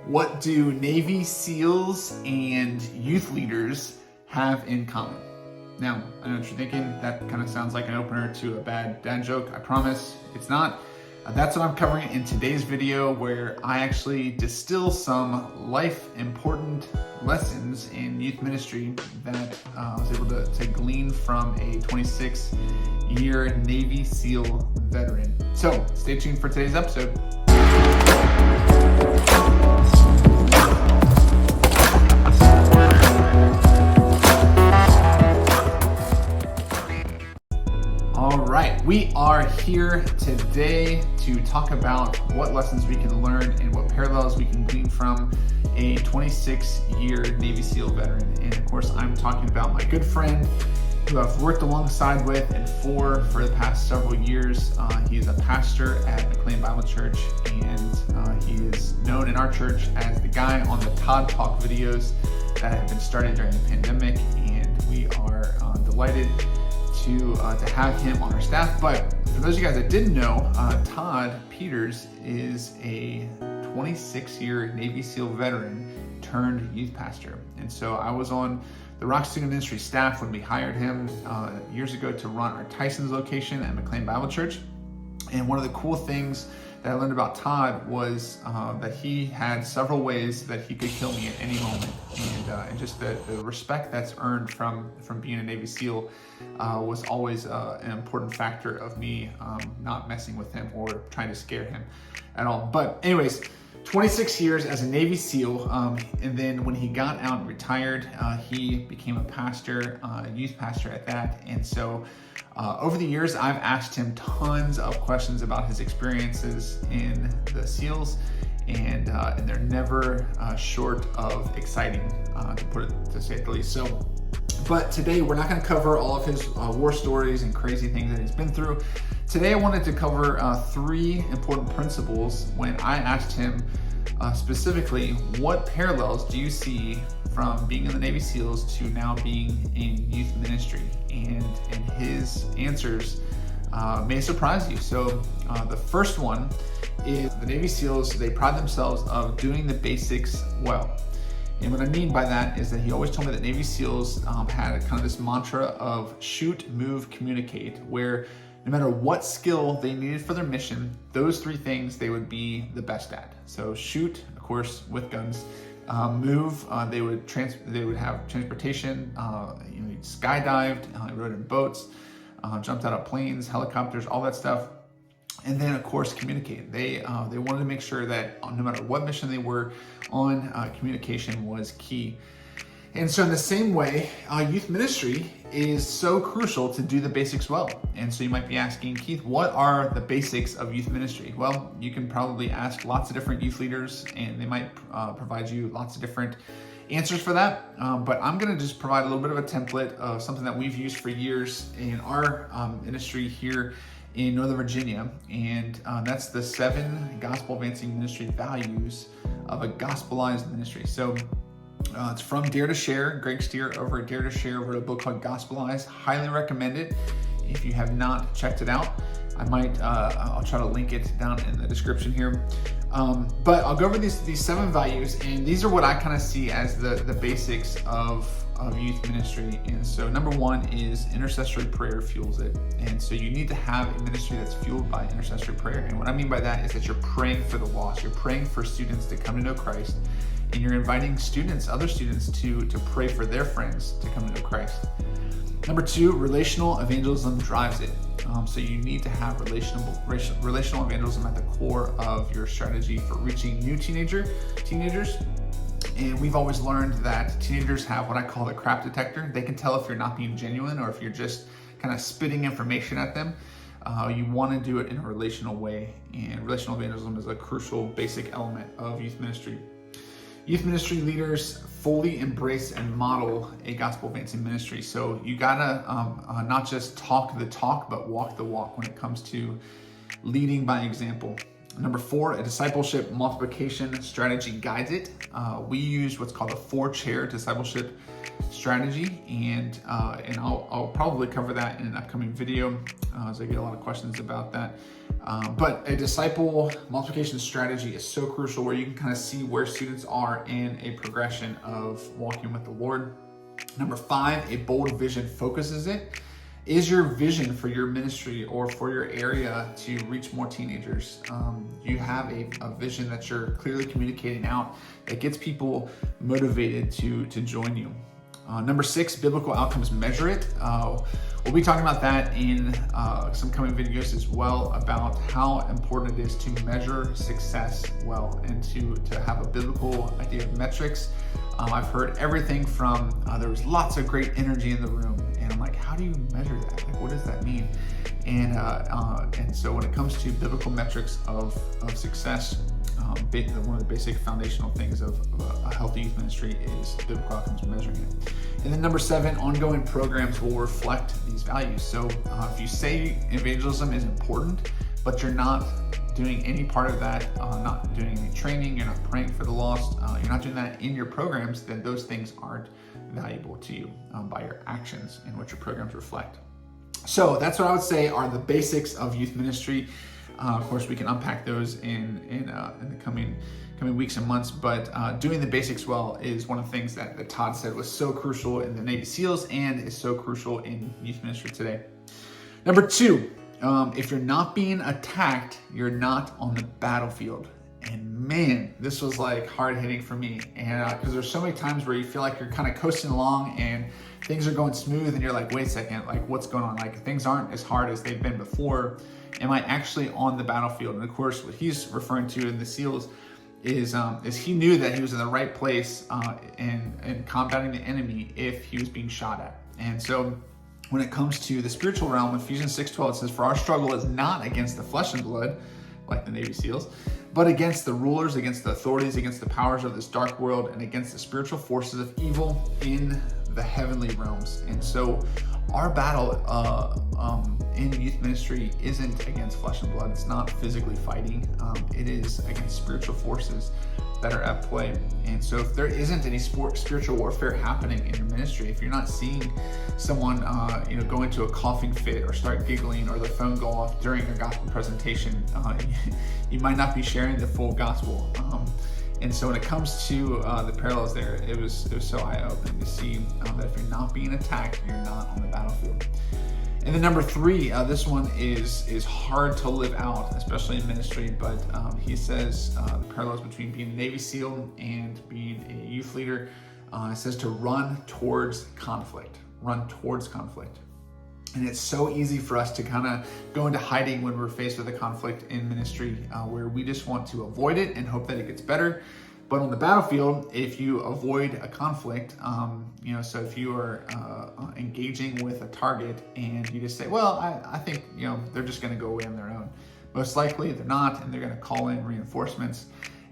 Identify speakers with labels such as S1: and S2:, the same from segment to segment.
S1: What do Navy SEALs and youth leaders have in common? Now, I know what you're thinking. That kind of sounds like an opener to a bad dad joke. I promise it's not. That's what I'm covering in today's video, where I actually distill some life important lessons in youth ministry that I was able to glean from a 26-year Navy SEAL veteran. So stay tuned for today's episode. All right, we are here today to talk about what lessons we can learn and what parallels we can glean from a 26-year Navy SEAL veteran. And of course, I'm talking about my good friend who I've worked alongside with and for the past several years. He is a pastor at McLean Bible Church, and he is known in our church as the guy on the Todd Talk videos that have been started during the pandemic. And we are delighted to have him on our staff. But for those of you guys that didn't know, Todd Peters is a 26-year Navy SEAL veteran turned youth pastor. And so I was on the Rock Student Ministry staff when we hired him years ago to run our Tyson's location at McLean Bible Church. And one of the cool things that I learned about Todd was that he had several ways that he could kill me at any moment. And just the respect that's earned from being a Navy SEAL was always an important factor of me not messing with him or trying to scare him at all. But anyways, 26 years as a Navy SEAL, and then when he got out and retired, he became a pastor, youth pastor at that. And so over the years, I've asked him tons of questions about his experiences in the SEALs, and they're never short of exciting, to say the least. So, but today we're not going to cover all of his war stories and crazy things that he's been through. Today I wanted to cover three important principles when I asked him specifically, what parallels do you see from being in the Navy SEALs to now being in youth ministry? And his answers may surprise you. So the first one is the Navy SEALs, they pride themselves of doing the basics well. And what I mean by that is that he always told me that Navy SEAls had kind of this mantra of shoot, move, communicate, where no matter what skill they needed for their mission, those three things they would be the best at. So shoot, of course, with guns. Move, they would have transportation. Skydived, rode in boats, jumped out of planes, helicopters, all that stuff. And then, of course, communicate. They wanted to make sure that no matter what mission they were on, communication was key. And so in the same way, youth ministry is so crucial to do the basics well. And so you might be asking, Keith, what are the basics of youth ministry? Well, you can probably ask lots of different youth leaders, and they might provide you lots of different answers for that. But I'm gonna just provide a little bit of a template of something that we've used for years in our ministry here in Northern Virginia. And that's the 7 gospel advancing ministry values of a gospelized ministry. So it's from Dare to Share. Greg Steer over at Dare to Share wrote a book called Gospelized. Highly recommend it. If you have not checked it out, I'll try to link it down in the description here. But I'll go over these 7 values, and these are what I kind of see as the basics of youth ministry. And so number 1 is intercessory prayer fuels it. And so you need to have a ministry that's fueled by intercessory prayer. And what I mean by that is that you're praying for the lost. You're praying for students to come to know Christ, and you're inviting other students to pray for their friends to come to know Christ. Number 2, relational evangelism drives it. So you need to have relational evangelism at the core of your strategy for reaching new teenagers. And we've always learned that teenagers have what I call the crap detector. They can tell if you're not being genuine or if you're just kind of spitting information at them. You want to do it in a relational way, and relational evangelism is a crucial basic element of youth ministry. Youth ministry leaders fully embrace and model a gospel advancing ministry. So you gotta not just talk the talk, but walk the walk when it comes to leading by example. Number 4, a discipleship multiplication strategy guides it. We use what's called a 4-chair discipleship strategy, and I'll probably cover that in an upcoming video, as I get a lot of questions about that. But a disciple multiplication strategy is so crucial, where you can kind of see where students are in a progression of walking with the Lord. Number 5, a bold vision focuses it. Is your vision for your ministry or for your area to reach more teenagers? You have a vision that you're clearly communicating out that gets people motivated to join you. Number 6, biblical outcomes measure it. We'll be talking about that in some coming videos as well, about how important it is to measure success well and to have a biblical idea of metrics. I've heard everything from there was lots of great energy in the room, and I'm like, how do you measure that? Like, what does that mean? And so when it comes to biblical metrics of success, one of the basic foundational things of a healthy youth ministry is biblical outcomes measuring it. And then number 7, ongoing programs will reflect these values. So if you say evangelism is important, but you're not doing any part of that, not doing any training, you're not praying for the lost, you're not doing that in your programs, then those things aren't valuable to you by your actions and what your programs reflect. So that's what I would say are the basics of youth ministry. Of course, we can unpack those in the coming weeks and months, but doing the basics well is one of the things that Todd said was so crucial in the Navy SEALs and is so crucial in youth ministry today. Number 2, if you're not being attacked, you're not on the battlefield. And man, this was like hard hitting for me. And because there's so many times where you feel like you're kind of coasting along and things are going smooth and you're like, wait a second, like what's going on? Like things aren't as hard as they've been before. Am I actually on the battlefield? And of course, what he's referring to in the SEALs is he knew that he was in the right place in combating the enemy if he was being shot at. And so when it comes to the spiritual realm, Ephesians 6:12, it says, "For our struggle is not against the flesh and blood," like the Navy SEALs, "but against the rulers, against the authorities, against the powers of this dark world, and against the spiritual forces of evil in the heavenly realms." And so our battle in youth ministry isn't against flesh and blood. It's not physically fighting. It is against spiritual forces that are at play. And so if there isn't any spiritual warfare happening in your ministry, if you're not seeing someone go into a coughing fit or start giggling or their phone go off during a gospel presentation, you might not be sharing the full gospel. And so when it comes to the parallels there, it was so eye-opening to see that if you're not being attacked, you're not on the battlefield. And then number 3, this one is hard to live out, especially in ministry, but he says the parallels between being a Navy SEAL and being a youth leader. It says to run towards conflict. Run towards conflict. And it's so easy for us to kind of go into hiding when we're faced with a conflict in ministry, where we just want to avoid it and hope that it gets better. But on the battlefield, if you avoid a conflict, so if you are engaging with a target and you just say, well, I think, they're just going to go away on their own. Most likely they're not, and they're going to call in reinforcements.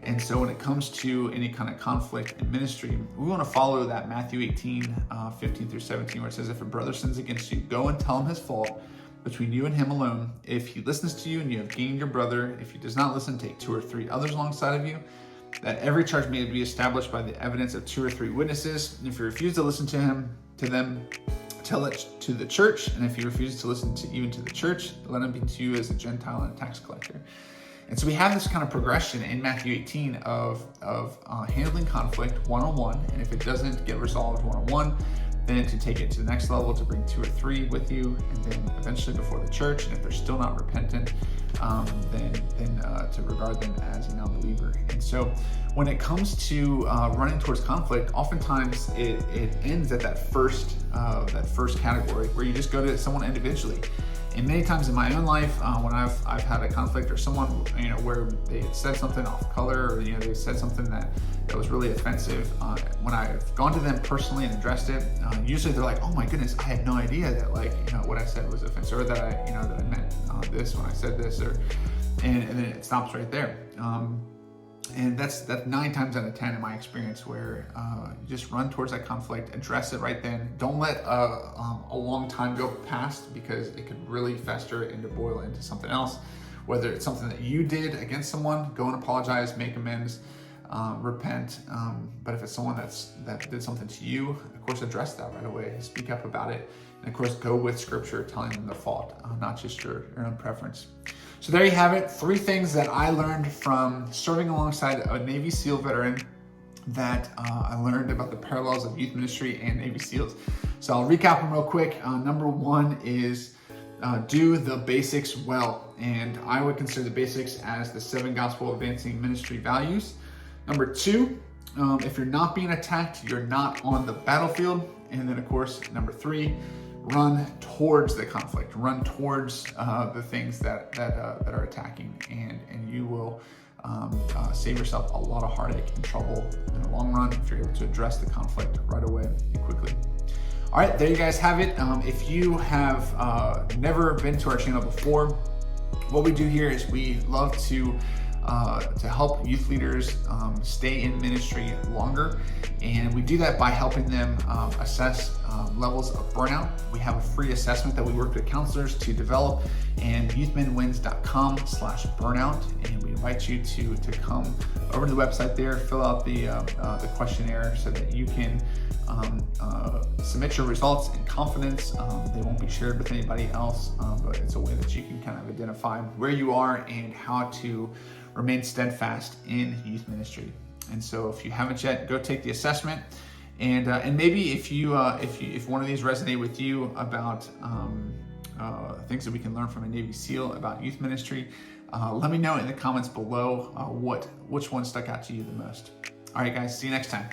S1: And so when it comes to any kind of conflict in ministry, we want to follow that Matthew 18, 15 through 17, where it says, "If a brother sins against you, go and tell him his fault between you and him alone. If he listens to you and you have gained your brother, if he does not listen, take 2 or 3 others alongside of you, that every charge may be established by the evidence of 2 or 3 witnesses. And if you refuse to listen to them, tell it to the church. And if he refuses to listen to even to the church, let him be to you as a Gentile and a tax collector." And so we have this kind of progression in Matthew 18 of handling conflict one-on-one, and if it doesn't get resolved one-on-one, then to take it to the next level, to bring 2 or 3 with you, and then eventually before the church. And if they're still not repentant, then to regard them as a non-believer. And so when it comes to running towards conflict, oftentimes it ends at that first category, where you just go to someone individually. And many times in my own life, when I've had a conflict or someone, where they said something off color, or they said something that was really offensive, when I've gone to them personally and addressed it, usually they're like, "Oh my goodness, I had no idea that what I said was offensive, or that I meant this when I said this," and then it stops right there. And that's 9 times out of 10 in my experience, where you just run towards that conflict, address it right then. Don't let a long time go past, because it could really fester and boil into something else, whether it's something that you did against someone, go and apologize, make amends, repent. But if it's someone that did something to you, of course, address that right away. Speak up about it. And of course, go with scripture telling them the fault, not just your own preference. So there you have it. 3 things that I learned from serving alongside a Navy SEAL veteran that I learned about the parallels of youth ministry and Navy SEALs. So I'll recap them real quick. Number 1 is do the basics well. And I would consider the basics as the 7 gospel advancing ministry values. Number 2, if you're not being attacked, you're not on the battlefield. And then of course, number 3, run towards the conflict, run towards the things that are attacking, and you will save yourself a lot of heartache and trouble in the long run if you're able to address the conflict right away and quickly. All right, there you guys have it. If you have never been to our channel before, what we do here is we love to help youth leaders stay in ministry longer. And we do that by helping them assess levels of burnout. We have a free assessment that we work with counselors to develop, and youthmenwins.com/burnout. And we invite you to come over to the website there, fill out the questionnaire so that you can submit your results in confidence. They won't be shared with anybody else, but it's a way that you can kind of identify where you are and how to remain steadfast in youth ministry. And so if you haven't yet, go take the assessment. And maybe if one of these resonate with you about things that we can learn from a Navy SEAL about youth ministry, let me know in the comments below which one stuck out to you the most. All right, guys, see you next time.